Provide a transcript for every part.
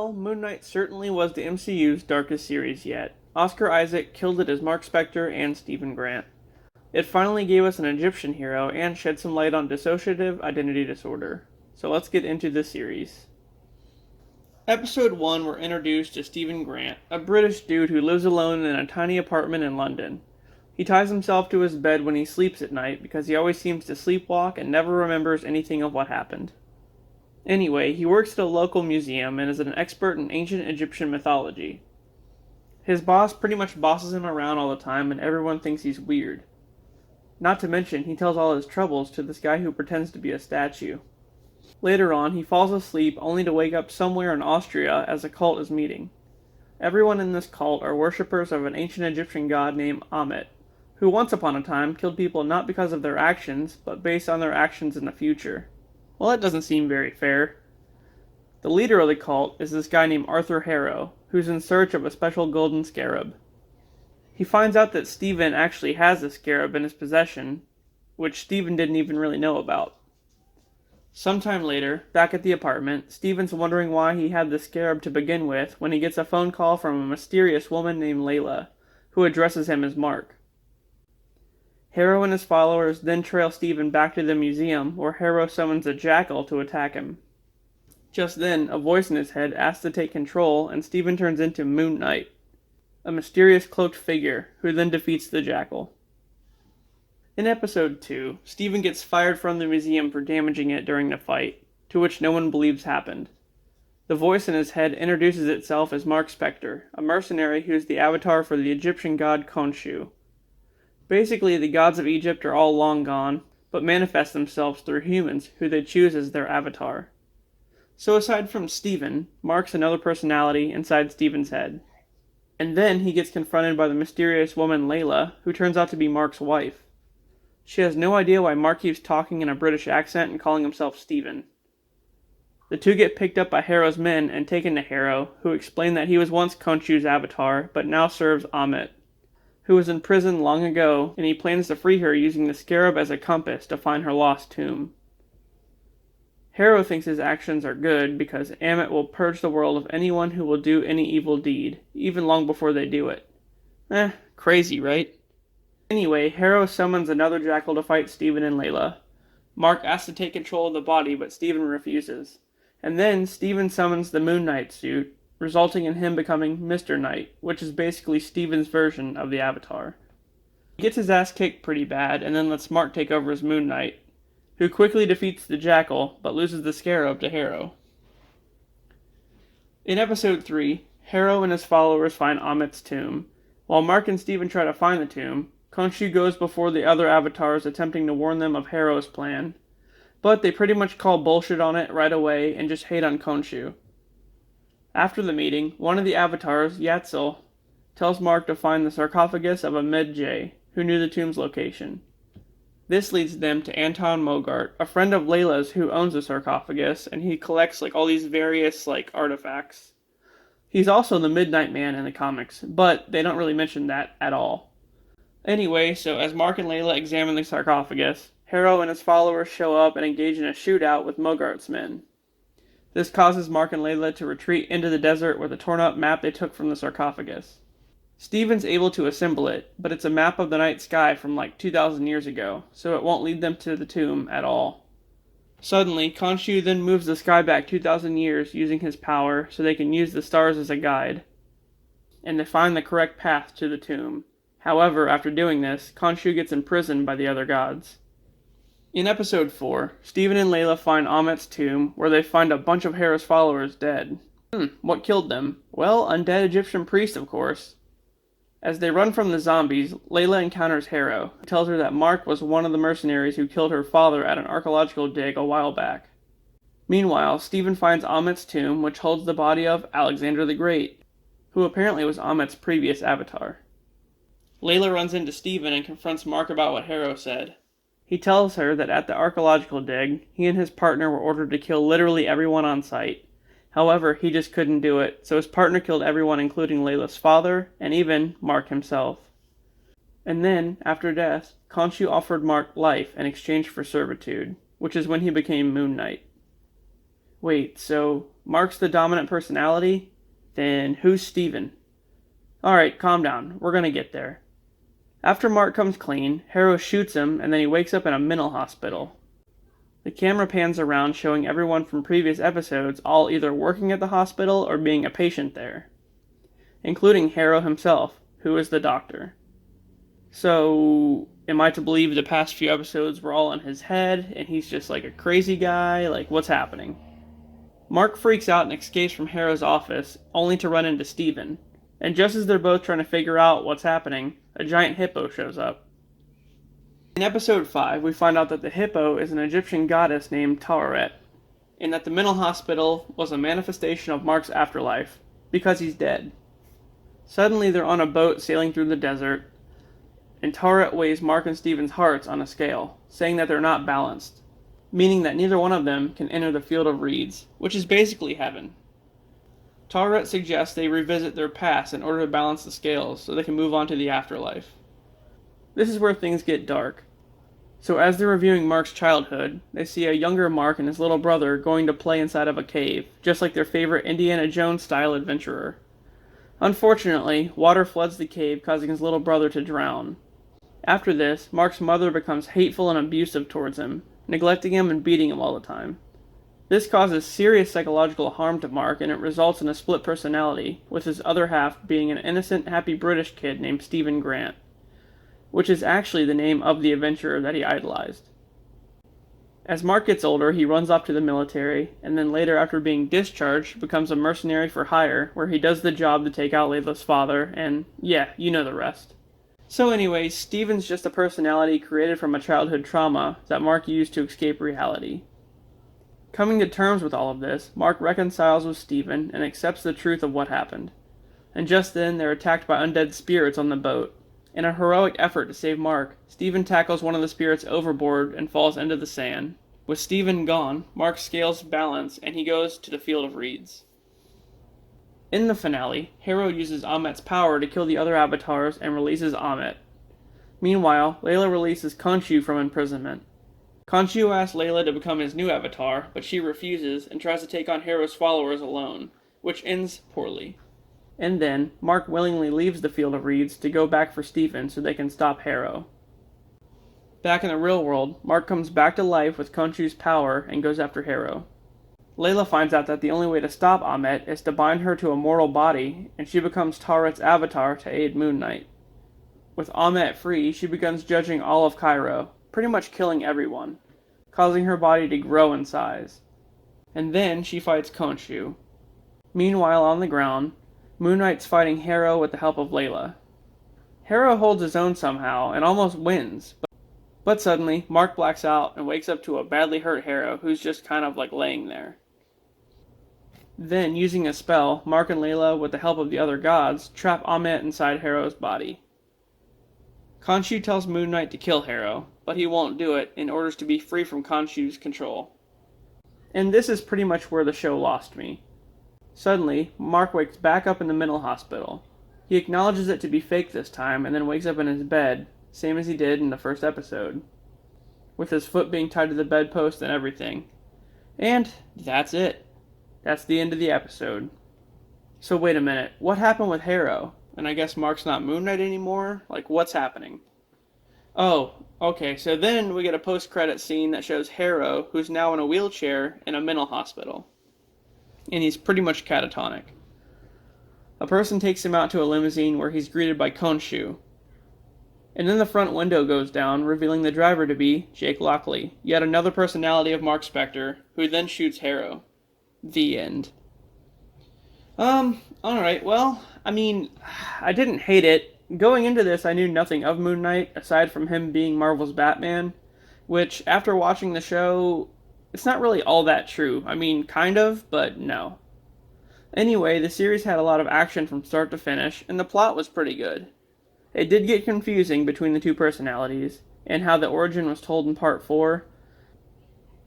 Well, Moon Knight certainly was the MCU's darkest series yet. Oscar Isaac killed it as Marc Spector and Stephen Grant. It finally gave us an Egyptian hero and shed some light on dissociative identity disorder. So let's get into the series. Episode 1, we're introduced to Stephen Grant, a British dude who lives alone in a tiny apartment in London. He ties himself to his bed when he sleeps at night because he always seems to sleepwalk and never remembers anything of what happened. Anyway, he works at a local museum and is an expert in ancient Egyptian mythology. His boss pretty much bosses him around all the time and everyone thinks he's weird. Not to mention, he tells all his troubles to this guy who pretends to be a statue. Later on, he falls asleep only to wake up somewhere in Austria as a cult is meeting. Everyone in this cult are worshippers of an ancient Egyptian god named Ahmet, who once upon a time killed people not because of their actions, but based on their actions in the future. Well, that doesn't seem very fair. The leader of the cult is this guy named Arthur Harrow, who's in search of a special golden scarab. He finds out that Stephen actually has the scarab in his possession, which Stephen didn't even really know about. Sometime later, back at the apartment, Stephen's wondering why he had the scarab to begin with when he gets a phone call from a mysterious woman named Layla, who addresses him as Mark. Harrow and his followers then trail Stephen back to the museum, where Harrow summons a jackal to attack him. Just then, a voice in his head asks to take control, and Stephen turns into Moon Knight, a mysterious cloaked figure, who then defeats the jackal. In episode 2, Stephen gets fired from the museum for damaging it during the fight, to which no one believes happened. The voice in his head introduces itself as Marc Spector, a mercenary who is the avatar for the Egyptian god Khonshu. Basically, the gods of Egypt are all long gone, but manifest themselves through humans who they choose as their avatar. So aside from Stephen, Mark's another personality inside Stephen's head. And then he gets confronted by the mysterious woman Layla, who turns out to be Mark's wife. She has no idea why Mark keeps talking in a British accent and calling himself Stephen. The two get picked up by Harrow's men and taken to Harrow, who explain that he was once Khonshu's avatar, but now serves Ahmet, who was in prison long ago, and he plans to free her using the scarab as a compass to find her lost tomb. Harrow thinks his actions are good because Ahmet will purge the world of anyone who will do any evil deed, even long before they do it. Crazy, right? Anyway, Harrow summons another jackal to fight Stephen and Layla. Mark asks to take control of the body, but Stephen refuses. And then Stephen summons the Moon Knight suit, resulting in him becoming Mr. Knight, which is basically Stephen's version of the Avatar. He gets his ass kicked pretty bad, and then lets Mark take over as Moon Knight, who quickly defeats the jackal, but loses the scarab to Harrow. In episode 3, Harrow and his followers find Ahmed'S tomb. While Mark and Stephen try to find the tomb, Khonshu goes before the other avatars attempting to warn them of Harrow's plan. But they pretty much call bullshit on it right away and just hate on Khonshu. After the meeting, one of the avatars, Yatzil, tells Mark to find the sarcophagus of Ahmed'S, who knew the tomb's location. This leads them to Anton Mogart, a friend of Layla's who owns the sarcophagus, and he collects all these various artifacts. He's also the Midnight Man in the comics, but they don't really mention that at all. Anyway, so as Mark and Layla examine the sarcophagus, Harrow and his followers show up and engage in a shootout with Mogart's men. This causes Mark and Layla to retreat into the desert with a torn-up map they took from the sarcophagus. Stephen's able to assemble it, but it's a map of the night sky from 2,000 years ago, so it won't lead them to the tomb at all. Suddenly, Khonshu then moves the sky back 2,000 years using his power so they can use the stars as a guide, and they find the correct path to the tomb. However, after doing this, Khonshu gets imprisoned by the other gods. In episode 4, Stephen and Layla find Ahmet's tomb, where they find a bunch of Harrow's followers dead. What killed them? Well, undead Egyptian priest, of course. As they run from the zombies, Layla encounters Harrow, who tells her that Mark was one of the mercenaries who killed her father at an archaeological dig a while back. Meanwhile, Stephen finds Ahmet's tomb, which holds the body of Alexander the Great, who apparently was Ahmet's previous avatar. Layla runs into Stephen and confronts Mark about what Harrow said. He tells her that at the archaeological dig, he and his partner were ordered to kill literally everyone on site. However, he just couldn't do it, so his partner killed everyone including Layla's father, and even Mark himself. And then, after death, Khonshu offered Mark life in exchange for servitude, which is when he became Moon Knight. Wait, so Mark's the dominant personality? Then who's Steven? Alright, calm down. We're gonna get there. After Mark comes clean, Harrow shoots him and then he wakes up in a mental hospital. The camera pans around showing everyone from previous episodes all either working at the hospital or being a patient there, including Harrow himself, who is the doctor. So, am I to believe the past few episodes were all in his head and he's just like a crazy guy? Like, what's happening? Mark freaks out and escapes from Harrow's office, only to run into Steven. And just as they're both trying to figure out what's happening, a giant hippo shows up. In episode 5, we find out that the hippo is an Egyptian goddess named Taweret, and that the mental hospital was a manifestation of Mark's afterlife, because he's dead. Suddenly they're on a boat sailing through the desert, and Taweret weighs Mark and Steven's hearts on a scale, saying that they're not balanced, meaning that neither one of them can enter the field of reeds, which is basically heaven. Taweret suggests they revisit their past in order to balance the scales so they can move on to the afterlife. This is where things get dark. So as they're reviewing Mark's childhood, they see a younger Mark and his little brother going to play inside of a cave, just like their favorite Indiana Jones-style adventurer. Unfortunately, water floods the cave, causing his little brother to drown. After this, Mark's mother becomes hateful and abusive towards him, neglecting him and beating him all the time. This causes serious psychological harm to Mark, and it results in a split personality, with his other half being an innocent, happy British kid named Stephen Grant, which is actually the name of the adventurer that he idolized. As Mark gets older, he runs off to the military, and then later, after being discharged, becomes a mercenary for hire, where he does the job to take out Layla's father, and yeah, you know the rest. So anyway, Steven's just a personality created from a childhood trauma that Mark used to escape reality. Coming to terms with all of this, Mark reconciles with Steven and accepts the truth of what happened. And just then, they're attacked by undead spirits on the boat. In a heroic effort to save Mark, Steven tackles one of the spirits overboard and falls into the sand. With Steven gone, Mark scales balance and he goes to the field of reeds. In the finale, Harrow uses Ahmet'S power to kill the other avatars and releases Ahmet. Meanwhile, Layla releases Khonshu from imprisonment. Khonshu asks Layla to become his new avatar, but she refuses and tries to take on Harrow's followers alone, which ends poorly. And then, Mark willingly leaves the field of reeds to go back for Steven so they can stop Harrow. Back in the real world, Mark comes back to life with Khonshu's power and goes after Harrow. Layla finds out that the only way to stop Ahmet is to bind her to a mortal body, and she becomes Taret's avatar to aid Moon Knight. With Ahmet free, she begins judging all of Cairo, pretty much killing everyone, causing her body to grow in size. And then she fights Khonshu. Meanwhile, on the ground, Moon Knight's fighting Harrow with the help of Layla. Harrow holds his own somehow and almost wins, but suddenly Mark blacks out and wakes up to a badly hurt Harrow who's just kind of like laying there. Then, using a spell, Mark and Layla, with the help of the other gods, trap Ahmet inside Harrow's body. Khonshu tells Moon Knight to kill Harrow, but he won't do it in order to be free from Khonshu's control. And this is pretty much where the show lost me. Suddenly, Mark wakes back up in the mental hospital. He acknowledges it to be fake this time, and then wakes up in his bed, same as he did in the first episode, with his foot being tied to the bedpost and everything. And that's it. That's the end of the episode. So wait a minute, what happened with Harrow? And I guess Mark's not Moon Knight anymore? Like, what's happening? Oh, okay, so then we get a post-credit scene that shows Harrow, who's now in a wheelchair in a mental hospital. And he's pretty much catatonic. A person takes him out to a limousine where he's greeted by Khonshu. And then the front window goes down, revealing the driver to be Jake Lockley, yet another personality of Marc Spector, who then shoots Harrow. The end. Alright, well, I mean, I didn't hate it. Going into this, I knew nothing of Moon Knight, aside from him being Marvel's Batman, which, after watching the show, it's not really all that true. I mean, kind of, but no. Anyway, the series had a lot of action from start to finish, and the plot was pretty good. It did get confusing between the two personalities, and how the origin was told in part 4.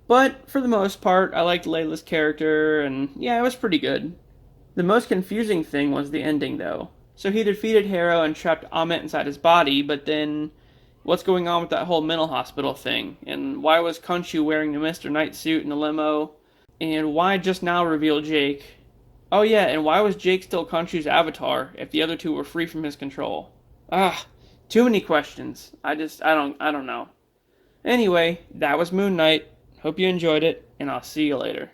But, for the most part, I liked Layla's character, and yeah, it was pretty good. The most confusing thing was the ending, though. So he defeated Harrow and trapped Ahmet inside his body, but then, what's going on with that whole mental hospital thing? And why was Khonshu wearing the Mr. Knight suit in the limo? And why just now reveal Jake? Oh yeah, and why was Jake still Khonshu's avatar if the other two were free from his control? Ah, too many questions. I don't know. Anyway, that was Moon Knight. Hope you enjoyed it, and I'll see you later.